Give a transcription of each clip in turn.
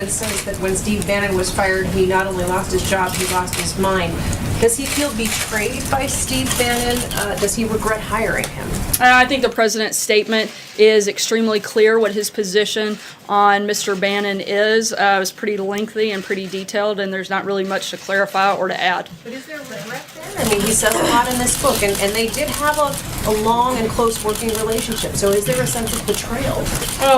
It says that when Steve Bannon was fired, he not only lost his job, he lost his mind. Does he feel betrayed by Steve Bannon? Does he regret hiring him? I think the president's statement is extremely clear what his position on Mr. Bannon is. It was pretty lengthy and pretty detailed, and there's not really much to clarify or to add. But is there regret then? I mean, he says a lot in this book, and they did have a long and close working relationship. So is there a sense of betrayal?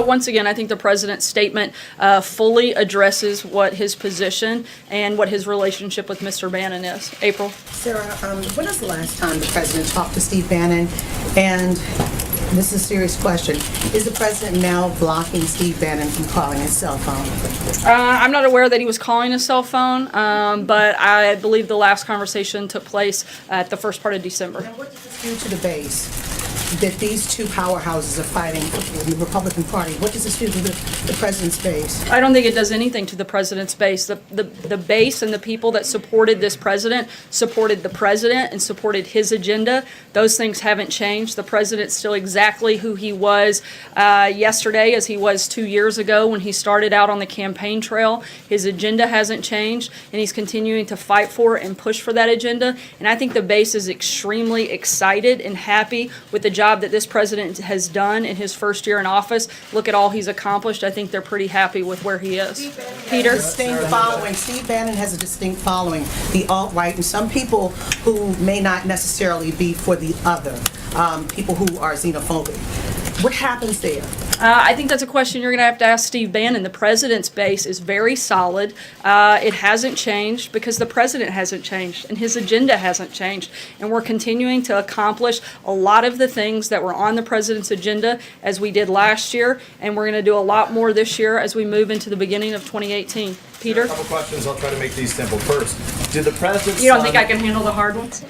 Once again, I think the president's statement fully addresses what his position and what his relationship with Mr. Bannon is. April? Sarah, when was the last time the president talked to Steve Bannon? And this is a serious question. Is the president now blocking Steve Bannon from calling his cell phone? I'm not aware that he was calling his cell phone, but I believe the last conversation took place at the first part of December. And what does this do to the base that these two powerhouses are fighting in the Republican Party? What does this do to the president's base? I don't think it does anything to the president's base. The base and the people that supported this president supported the president and supported his agenda. Those things haven't changed. The president's still exactly who he was yesterday as he was 2 years ago when he started out on the campaign trail. His agenda hasn't changed, and he's continuing to fight for and push for that agenda. And I think the base is extremely excited and happy with the job that this president has done in his first year in office. Look at all he's accomplished. I think they're pretty happy with where he is. Peter? Distinct following. Steve Bannon has a distinct following. The alt-right and some people who may not necessarily be for the other, people who are xenophobic. What happens there? I think that's a question you're going to ask Steve Bannon. The president's base is very solid. It hasn't changed because the president hasn't changed and his agenda hasn't changed. And we're continuing to accomplish a lot of the things that were on the president's agenda as we did last year, and we're going to do a lot more this year as we move into the beginning of 2018. Peter? A couple questions. I'll try to make these simple. First, did the president's You don't think I can handle the hard ones?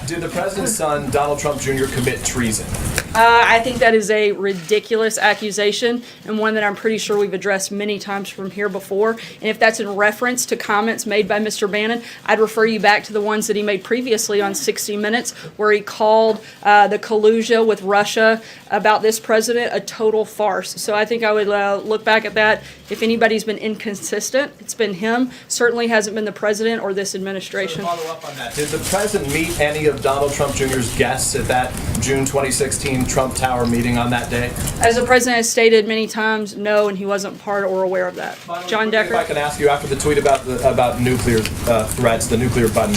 Did the president's son, Donald Trump Jr., commit treason? I think that is a ridiculous accusation and one that I'm pretty sure we've addressed many times from here before. And if that's in reference to comments made by Mr. Bannon, I'd refer you back to the ones that he made previously on 60 Minutes, where he called the collusion with Russia about this president a total farce. So I think I would look back at that. If anybody's been inconsistent, it's been him. Certainly hasn't been the president or this administration. So to follow up on that, did the president meet any of Donald Trump Jr.'s guests at that June 2016 Trump Tower meeting on that day? As the president has stated many times, no, and he wasn't part or aware of that. John Decker? If I can ask you, after the tweet about nuclear threats, the nuclear button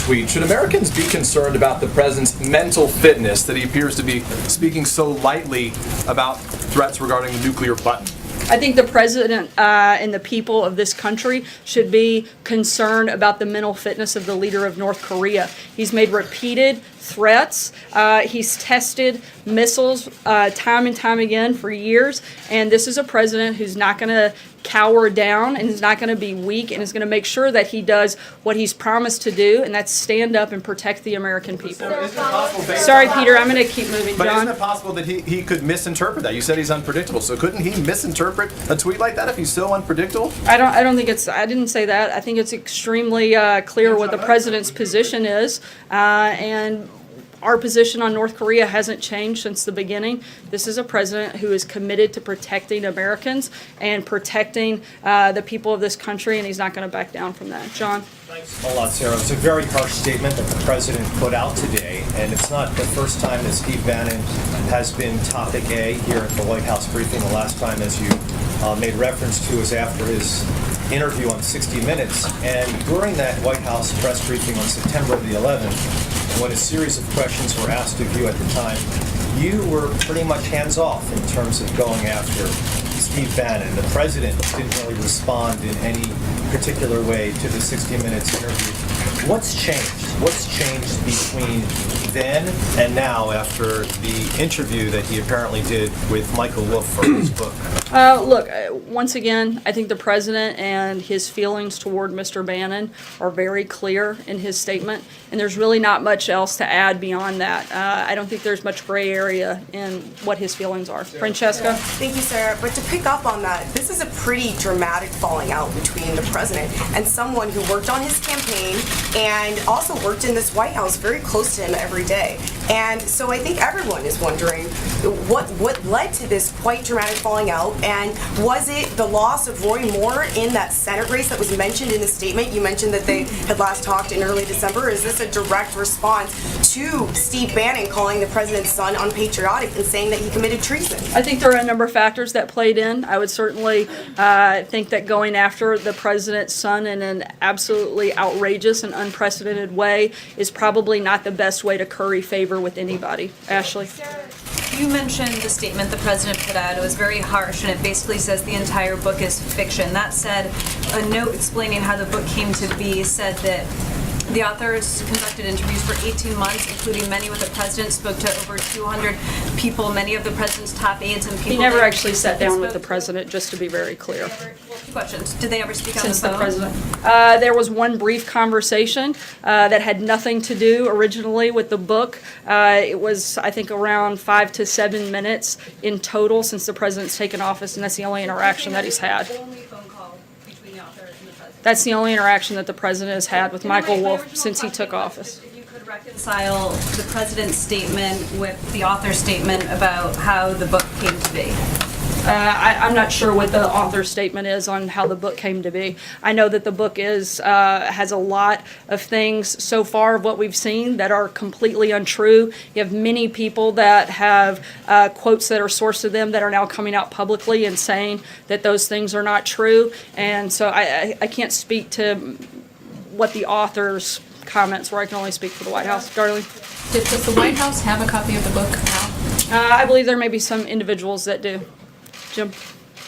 tweet, should Americans be concerned about the president's mental fitness that he appears to be speaking so lightly about threats regarding the nuclear button? I think the president and the people of this country should be concerned about the mental fitness of the leader of North Korea. He's made repeated threats. He's tested missiles time and time again for years. And this is a president who's not going to cower down and is not going to be weak and is going to make sure that he does what he's promised to do, and that's stand up and protect the American people. Sorry, Peter, I'm going to keep moving. But John? isn't it possible that he could misinterpret that? You said he's unpredictable, so couldn't he misinterpret a tweet like that if he's so unpredictable? I don't think it's, I didn't say that. I think it's extremely clear what the president's position is, and our position on North Korea hasn't changed since the beginning. This is a president who is committed to protecting Americans and protecting the people of this country, and he's not going to back down from that. John? Thanks a lot, Sarah. It's a very harsh statement that the president put out today, and it's not the first time that Steve Bannon has been topic A here at the White House briefing. The last time, as you made reference to, was after his interview on 60 Minutes. And during that White House press briefing on September the 11th, and when a series of questions were asked of you at the time, you were pretty much hands-off in terms of going after Steve Bannon. The president didn't really respond in any particular way to the 60 Minutes interview. What's changed? What's changed between then and now after the interview that he apparently did with Michael Wolff for his book? Look, once again, I think the president and his feelings toward Mr. Bannon are very clear in his statement, and there's really not much else to add beyond that. I don't think there's much gray area in what his feelings are. Francesca? Thank you, Sarah. But to pick up on that, this is a pretty dramatic falling out between the president and someone who worked on his campaign and also worked in this White House very close to him every day. And so I think everyone is wondering what led to this quite dramatic falling out, and was it the loss of Roy Moore in that Senate race that was mentioned in the statement? You mentioned that they had last talked in early December. Is this a direct response to Steve Bannon calling the president's son unpatriotic and saying that he committed treason? I think there are a number of factors that played in. I would certainly think that going after the president's son in an absolutely outrageous and unprecedented way is probably not the best way to curry favor with anybody. Ashley? You mentioned the statement the president put out. It was very harsh, and it basically says the entire book is fiction. That said, a note explaining how the book came to be said that the authors conducted interviews for 18 months, including many with the president, spoke to over 200 people, many of the president's top aides and people. He never that actually sat down with the spoke to. president, just to be very clear. Well, two questions. Did they ever speak on Since the the phone? president. There was one brief conversation that had nothing to do originally with the book. It was, I think, around 5 to 7 minutes in total since the president's taken office, and that's the only interaction that he's had. Only phone call between the author and the president. That's the only interaction that the president has had with Michael My Wolff original since he question took was office. If you could reconcile the president's statement with the author's statement about how the book came to be. I'm not sure what the author's statement is on how the book came to be. I know that the book has a lot of things so far of what we've seen that are completely untrue. You have many people that have quotes that are sourced to them that are now coming out publicly and saying that those things are not true. And so I can't speak to what the author's comments were. I can only speak for the White House. Darlene? Does the White House have a copy of the book now? I believe there may be some individuals that do. Jim?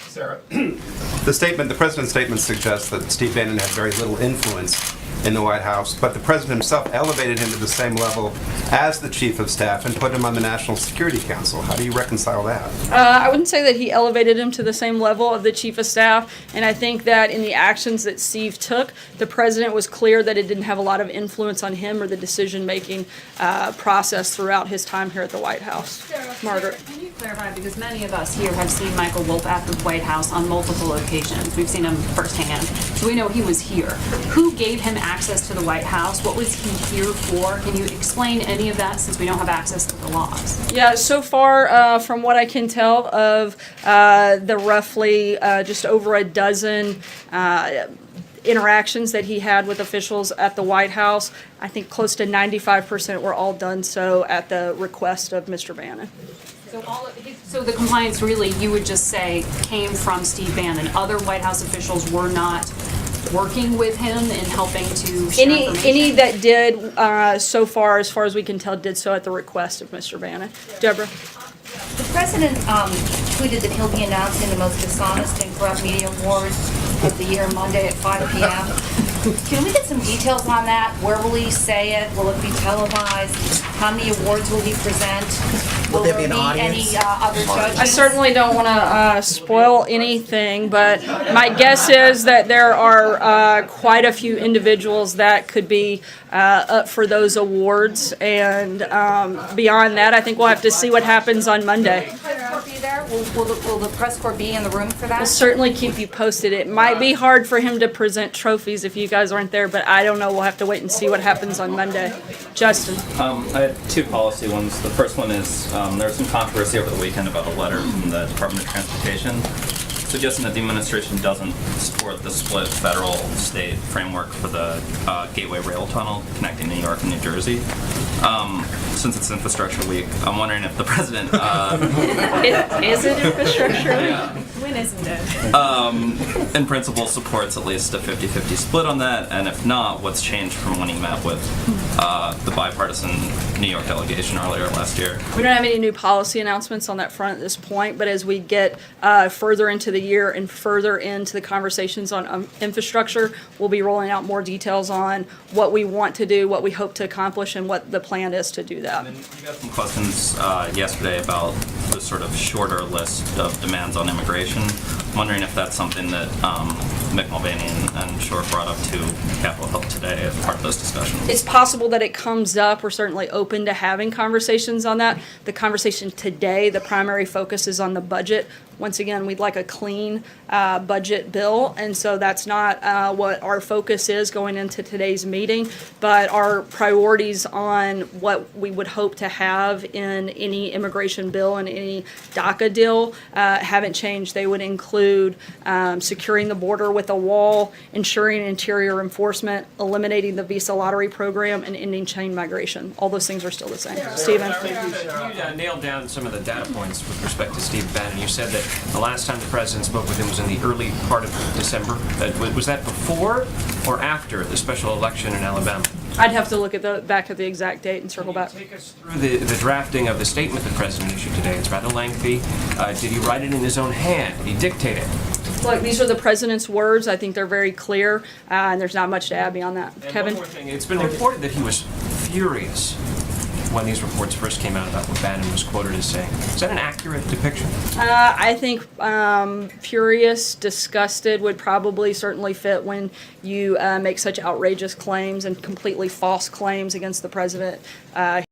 Sarah, the president's statement suggests that Steve Bannon had very little influence in the White House, but the president himself elevated him to the same level as the chief of staff and put him on the National Security Council. How do you reconcile that? I wouldn't say that he elevated him to the same level of the chief of staff, and I think that in the actions that Steve took, the president was clear that it didn't have a lot of influence on him or the decision-making process throughout his time here at the White House. Margaret. Can you clarify, because many of us here have seen Michael Wolff at the White House on multiple occasions. We've seen him firsthand, so we know he was here. Who gave him access to the White House? What was he here for? Can you explain any of that, since we don't have access to the laws? Yeah, so far, from what I can tell of the roughly just over a dozen interactions that he had with officials at the White House, I think close to 95% were all done so at the request of Mr. Bannon. So the compliance really, you would just say, came from Steve Bannon. Other White House officials were not working with him and helping to share information? Any that did so far as we can tell, did so at the request of Mr. Bannon. Deborah? The president tweeted that he'll be announcing the most dishonest and corrupt media award of the year Monday at 5 p.m. Can we get some details on that? Where will he say it? Will it be televised? How many awards will he present? Will there be an any audience? other judges? I certainly don't want to spoil anything, but my guess is that there are quite a few individuals that could be up for those awards, and beyond that, I think we'll have to see what happens on Monday. Will the press corps be there? Will the press corps be in the room for that? We'll certainly keep you posted. It might be hard for him to present trophies if you guys aren't there, but I don't know. We'll have to wait and see what happens on Monday. Justin? I had two policy ones. The first one is there was some controversy over the weekend about a letter from the Department of Transportation suggesting that the administration doesn't support the split federal-state framework for the Gateway Rail Tunnel connecting New York and New Jersey. Since it's Infrastructure Week, I'm wondering if the president... Is it infrastructure? Yeah. When isn't it? In principle, supports at least a 50-50 split on that, and if not, what's changed from when he met with the bipartisan New York delegation earlier last year? We don't have any new policy announcements on that front at this point, but as we get further into the year and further into the conversations on infrastructure, we'll be rolling out more details on what we want to do, what we hope to accomplish, and what the plan is to do that. And then you got some questions yesterday about the sort of shorter list of demands on immigration. I'm wondering if that's something that Mick Mulvaney and Shore brought up to Capitol Hill today as part of those discussions. It's possible that it comes up. We're certainly open to having conversations on that. The conversation today, the primary focus is on the budget, Once again, we'd like a clean budget bill, and so that's not what our focus is going into today's meeting, but our priorities on what we would hope to have in any immigration bill and any DACA deal haven't changed. They would include securing the border with a wall, ensuring interior enforcement, eliminating the visa lottery program, and ending chain migration. All those things are still the same. Stephen? You nailed down some of the data points with respect to Steve Bannon. You said that the last time the president spoke with him was in the early part of December. Was that before or after the special election in Alabama? I'd have to look at back at the exact date and circle back. Take us through the drafting of the statement the president issued today. It's rather lengthy. Did he write it in his own hand? Did he dictate it? Look, these are the president's words. I think they're very clear, and there's not much to add beyond that. And Kevin? one more thing. It's been reported that he was furious when these reports first came out about what Bannon was quoted as saying. Is that an accurate depiction? I think furious, disgusted would probably certainly fit when you make such outrageous claims and completely false claims against the president.